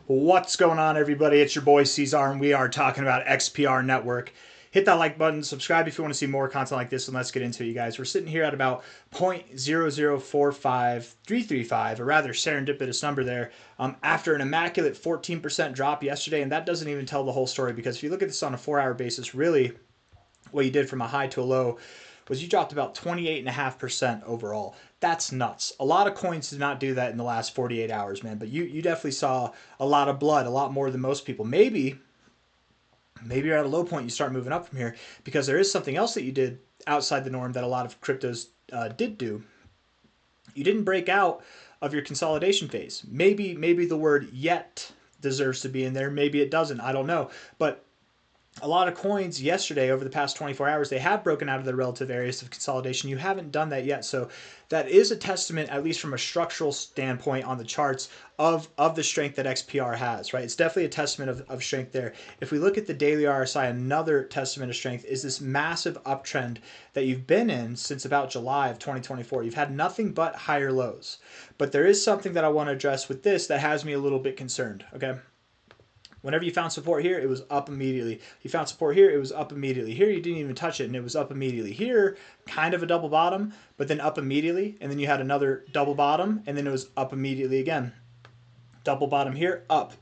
What's going on, everybody? It's your boy C-Zar, and we are talking about XPR Network. Hit that like button, subscribe if you want to see more content like this, and let's get into it, you guys. We're sitting here at about 0.0045335, a rather serendipitous number there, after an immaculate 14% drop yesterday, and that doesn't even tell the whole story, because if you look at this on a 4-hour basis, really what you did from a high to a low was you dropped about 28.5% overall. That's nuts. A lot of coins did not do that in the last 48 hours, man. But you definitely saw a lot of blood, a lot more than most people. Maybe you're at a low point, you start moving up from here, because there is something else that you did outside the norm that a lot of cryptos did do. You didn't break out of your consolidation phase. Maybe the word yet deserves to be in there. Maybe it doesn't. I don't know. But a lot of coins yesterday, over the past 24 hours, they have broken out of their relative areas of consolidation. You haven't done that yet. So that is a testament, at least from a structural standpoint on the charts, of the strength that XPR has, right? It's definitely a testament of strength there. If we look at the daily RSI, another testament of strength is this massive uptrend that you've been in since about July of 2024. You've had nothing but higher lows. But there is something that I want to address with this that has me a little bit concerned, okay? Whenever you found support here, it was up immediately. You found support here, it was up immediately. Here, you didn't even touch it, and it was up immediately. Here, kind of a double bottom, but then up immediately, and then you had another double bottom, and then it was up immediately again. Double bottom here, up.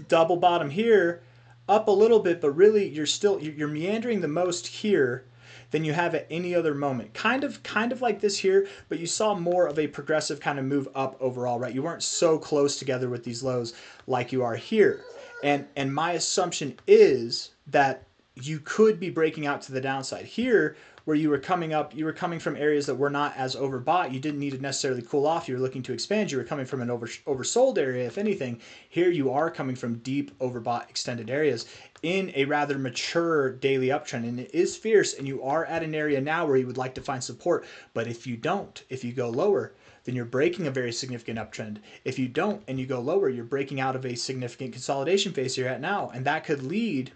Double bottom here, up a little bit, but really you're meandering the most here than you have at any other moment. Kind of like this here, but you saw more of a progressive kind of move up overall, right? You weren't so close together with these lows like you are here. And my assumption is that you could be breaking out to the downside. Here, where you were coming up, you were coming from areas that were not as overbought. You didn't need to necessarily cool off. You were looking to expand. You were coming from an oversold area, if anything. Here you are coming from deep overbought extended areas in a rather mature daily uptrend. And it is fierce, and you are at an area now where you would like to find support. But if you don't, if you go lower, then you're breaking a very significant uptrend. If you don't and you go lower, you're breaking out of a significant consolidation phase you're at now. And that could lead,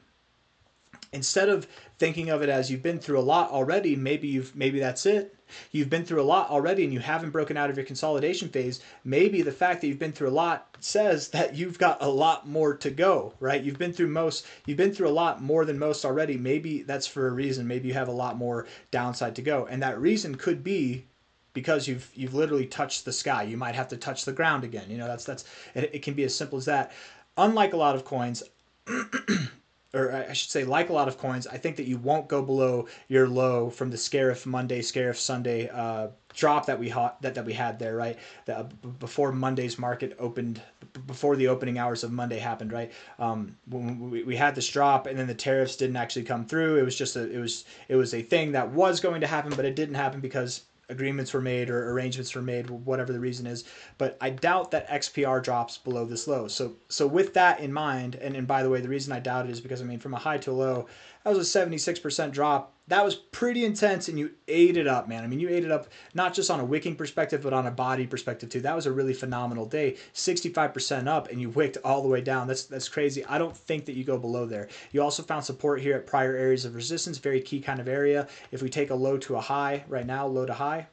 instead of thinking of it as you've been through a lot already, maybe that's it. You've been through a lot already and you haven't broken out of your consolidation phase. Maybe the fact that you've been through a lot says that you've got a lot more to go, right? You've been through a lot more than most already. Maybe that's for a reason. Maybe you have a lot more downside to go. And that reason could be because you've literally touched the sky. You might have to touch the ground again. You know, that's it can be as simple as that. Unlike a lot of coins, or I should say, like a lot of coins, I think that you won't go below your low from the Scarif Monday, Scarif Sunday drop that we had there, right? Before Monday's market opened, before the opening hours of Monday happened, right? When we had this drop, and then the tariffs didn't actually come through. It was just it was a thing that was going to happen, but it didn't happen because agreements were made or arrangements were made, whatever the reason is. But I doubt that XPR drops below this low. So with that in mind, and by the way, the reason I doubt it is because, I mean, from a high to a low, that was a 76% drop. That was pretty intense, and you ate it up, man. I mean, you ate it up not just on a wicking perspective, but on a body perspective too. That was a really phenomenal day. 65% up, and you wicked all the way down. That's crazy. I don't think that you go below there. You also found support here at prior areas of resistance, very key kind of area. If we take a low to a high right now, low to high,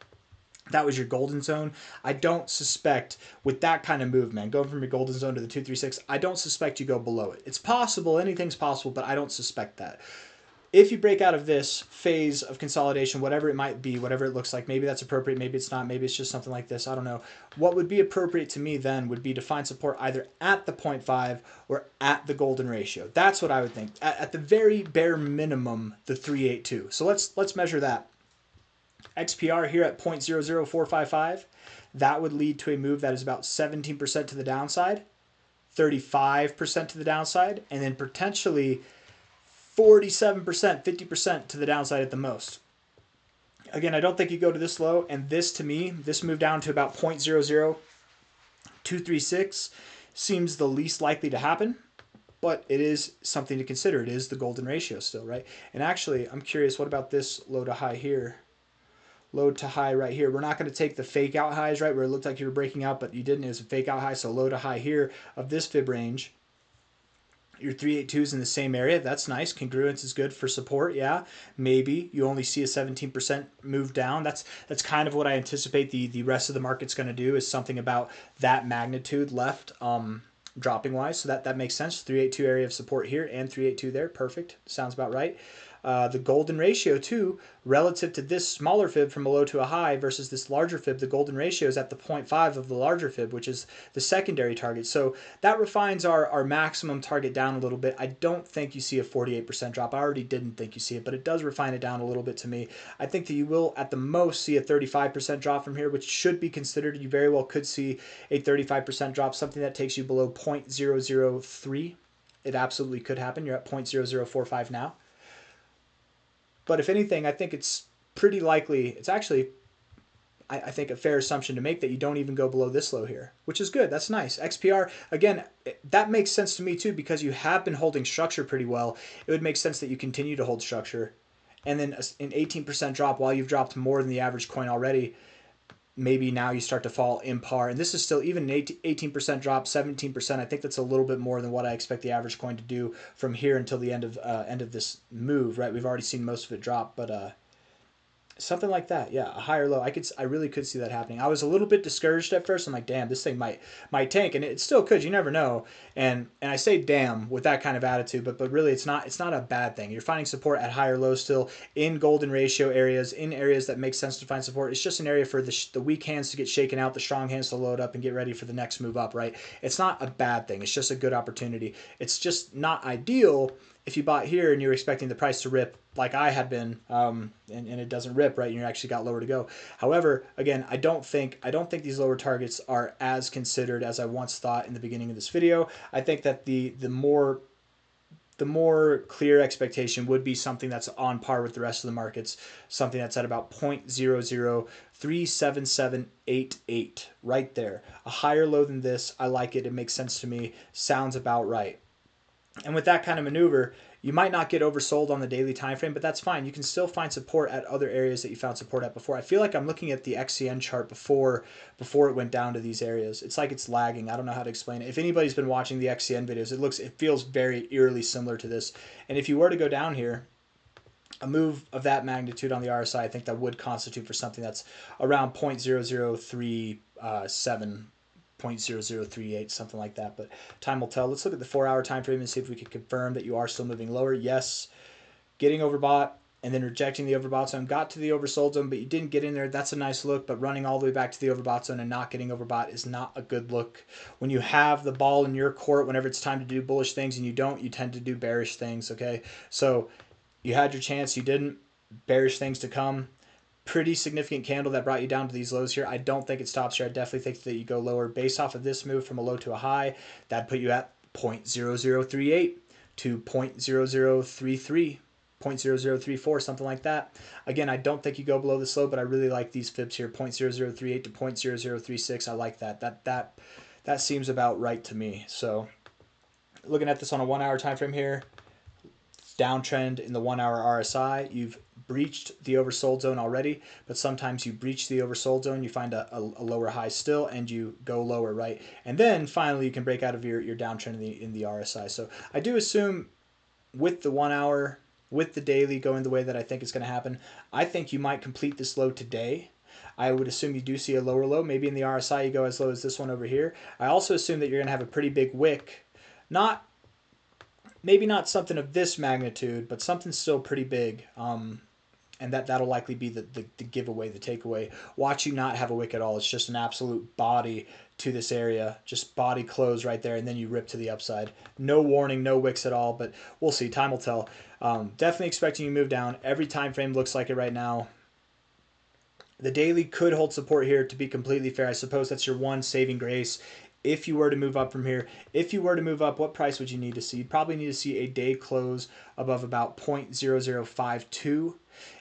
that was your golden zone. I don't suspect, with that kind of move, man, going from your golden zone to the 236, I don't suspect you go below it. It's possible, anything's possible, but I don't suspect that. If you break out of this phase of consolidation, whatever it might be, whatever it looks like, maybe that's appropriate, maybe it's not, maybe it's just something like this, I don't know. What would be appropriate to me then would be to find support either at the 0.5 or at the golden ratio. That's what I would think. At the very bare minimum, the 382. So let's measure that. XPR here at 0.00455, that would lead to a move that is about 17% to the downside, 35% to the downside, and then potentially 47%, 50% to the downside at the most. Again, I don't think you go to this low, and this, to me, this move down to about 0.00236 seems the least likely to happen, but it is something to consider. It is the golden ratio still, right? And actually, I'm curious, what about this low to high here? Low to high right here. We're not going to take the fake out highs, right, where it looked like you were breaking out, but you didn't. It was a fake out high, so low to high here of this fib range. Your 382 is in the same area. That's nice. Congruence is good for support. Yeah, maybe you only see a 17% move down. That's kind of what I anticipate the rest of the market's going to do, is something about that magnitude left. dropping wise. So that makes sense. 382 area of support here and 382 there. Perfect. Sounds about right. The golden ratio too, relative to this smaller fib from a low to a high versus this larger fib, the golden ratio is at the 0.5 of the larger fib, which is the secondary target. So that refines our maximum target down a little bit. I don't think you see a 48% drop. I already didn't think you see it, but it does refine it down a little bit to me. I think that you will at the most see a 35% drop from here, which should be considered. You very well could see a 35% drop, something that takes you below 0.003. It absolutely could happen. You're at 0.0045 now. But if anything, I think it's pretty likely, it's actually, I think, a fair assumption to make that you don't even go below this low here, which is good. That's nice. XPR, again, that makes sense to me too, because you have been holding structure pretty well. It would make sense that you continue to hold structure. And then an 18% drop while you've dropped more than the average coin already. Maybe now you start to fall in par. And this is still even an 18% drop, 17%. I think that's a little bit more than what I expect the average coin to do from here until the end of this move, right? We've already seen most of it drop, but something like that, yeah, a higher low. I really could see that happening. I was a little bit discouraged at first. I'm like, damn, this thing might tank, and it still could. You never know. And I say damn with that kind of attitude, but really it's not a bad thing. You're finding support at higher lows still in golden ratio areas, in areas that make sense to find support. It's just an area for the weak hands to get shaken out, the strong hands to load up and get ready for the next move up, right? It's not a bad thing. It's just a good opportunity. It's just not ideal if you bought here and you're expecting the price to rip like I had been, and it doesn't rip, right? And you actually got lower to go. However, again, I don't think these lower targets are as considered as I once thought in the beginning of this video. I think that the more clear expectation would be something that's on par with the rest of the markets, something that's at about 0.0037788 right there. A higher low than this, I like it. It makes sense to me. Sounds about right. And with that kind of maneuver, you might not get oversold on the daily time frame, but that's fine. You can still find support at other areas that you found support at before. I feel like I'm looking at the XCN chart before it went down to these areas. It's like it's lagging. I don't know how to explain it. If anybody's been watching the XCN videos, it feels very eerily similar to this. And if you were to go down here, a move of that magnitude on the RSI, I think that would constitute for something that's around 0.0037. 0.0038, something like that, but time will tell. Let's look at the 4-hour time frame and see if we can confirm that you are still moving lower. Yes, getting overbought and then rejecting the overbought zone. Got to the oversold zone, but you didn't get in there. That's a nice look, but running all the way back to the overbought zone and not getting overbought is not a good look. When you have the ball in your court, whenever it's time to do bullish things and you don't, you tend to do bearish things, okay? So you had your chance, you didn't. Bearish things to come. Pretty significant candle that brought you down to these lows here. I don't think it stops here. I definitely think that you go lower based off of this move from a low to a high. That'd put you at 0.0038 to 0.0033, 0.0034, something like that. Again, I don't think you go below this low, but I really like these fibs here, 0.0038 to 0.0036. I like that. That seems about right to me. So looking at this on a 1-hour time frame here, downtrend in the 1-hour RSI. You've breached the oversold zone already, but sometimes you breach the oversold zone, you find a lower high still, and you go lower, right? And then finally you can break out of your downtrend in the RSI. So I do assume with the 1 hour, with the daily going the way that I think it's going to happen, I think you might complete this low today. I would assume you do see a lower low. Maybe in the RSI you go as low as this one over here. I also assume that you're going to have a pretty big wick. Maybe not something of this magnitude, but something still pretty big. And that'll likely be the giveaway, the takeaway. Watch you not have a wick at all. It's just an absolute body to this area. Just body close right there, and then you rip to the upside. No warning, no wicks at all, but we'll see. Time will tell. Definitely expecting you to move down. Every time frame looks like it right now. The daily could hold support here, to be completely fair. I suppose that's your one saving grace. If you were to move up from here, if you were to move up, what price would you need to see? You'd probably need to see a day close above about 0.0052.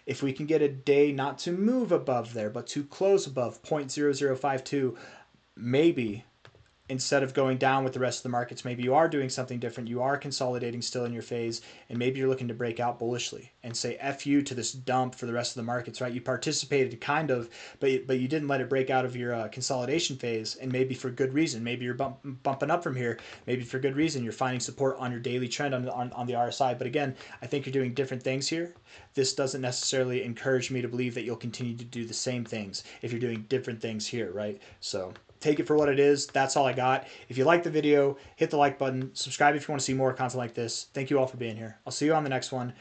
If we can get a day not to move above there, but to close above 0.0052, maybe instead of going down with the rest of the markets, maybe you are doing something different. You are consolidating still in your phase, and maybe you're looking to break out bullishly and say F you to this dump for the rest of the markets, right? You participated kind of, but you didn't let it break out of your consolidation phase, and maybe for good reason. Maybe you're bumping up from here. Maybe for good reason. You're finding support on your daily trend on the RSI. But again, I think you're doing different things here. This doesn't necessarily encourage me to believe that you'll continue to do the same things if you're doing different things here, right? So take it for what it is. That's all I got. If you like the video, hit the like button. Subscribe if you want to see more content like this. Thank you all for being here. I'll see you on the next one.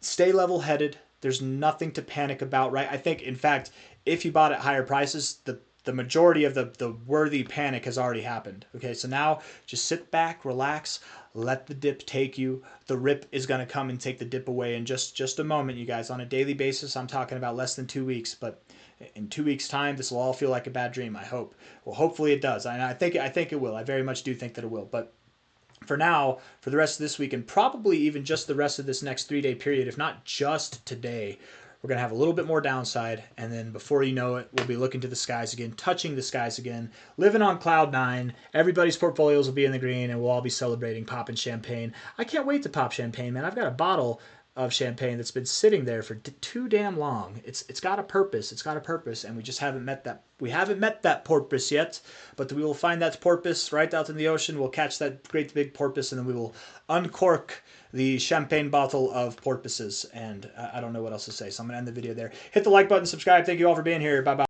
Stay level-headed. There's nothing to panic about, right? I think, in fact, if you bought at higher prices, the majority of the worthy panic has already happened. Okay, so now just sit back, relax, let the dip take you. The rip is going to come and take the dip away in just a moment, you guys. On a daily basis, I'm talking about less than 2 weeks, but in 2 weeks' time, this will all feel like a bad dream, I hope. Well, hopefully it does. And I think it will. I very much do think that it will. But for now, for the rest of this week, and probably even just the rest of this next 3-day period, if not just today, we're going to have a little bit more downside, and then before you know it, we'll be looking to the skies again, touching the skies again, living on cloud 9. Everybody's portfolios will be in the green, and we'll all be celebrating, popping champagne. I can't wait to pop champagne, man. I've got a bottle of champagne that's been sitting there for too damn long. It's got a purpose. It's got a purpose, and we just haven't met that. We haven't met that porpoise yet, but we will find that porpoise right out in the ocean. We'll catch that great big porpoise, and then we will uncork the champagne bottle of porpoises. And I don't know what else to say, so I'm gonna end the video there. Hit the like button, subscribe. Thank you all for being here. Bye bye.